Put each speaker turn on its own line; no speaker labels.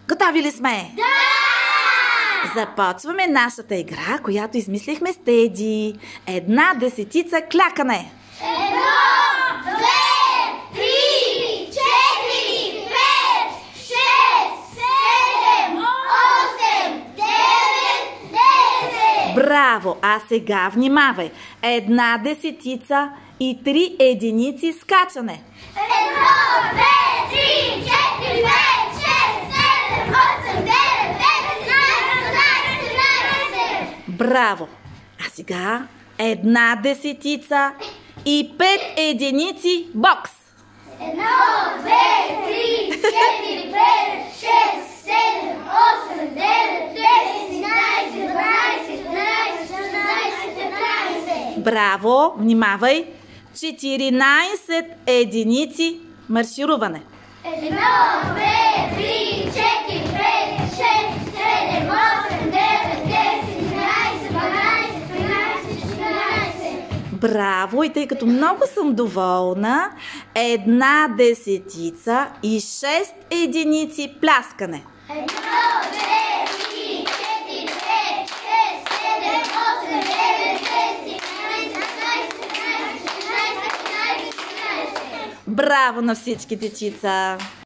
Готови ли сме?
Да!
Започваме нашата игра, която измислихме с Теди. 1 десетица клякане.
1, 2, 3, 4, 5, 6, 7, 8, 9, 10.
Браво! А сега внимавай. 1 десетица и 3 единици скачане.
1, 2, 3, 4, 5, 6, 7, 8, 9, 10, 11, 12, 13.
Браво! А сега 1 десетица и 5 единици бокс.
1, 2, 3, 4, 5, 6, 7, 8, 9, 10, 11, 12, 13, 14, 15.
Браво! Внимавай! 14 единици маршируване.
1, 2, 3, 4, 5, 6, 7, 8, 9, 10, 11, 12, 13, 14.
Браво! И тъй като много съм доволна, 1 десетица и 6 единици пляскане.
1, 2, 3, 4, 5, 6, 7, 8, 9, 10, 11, 12, 13, 14, 15.
Браво на всички дечица!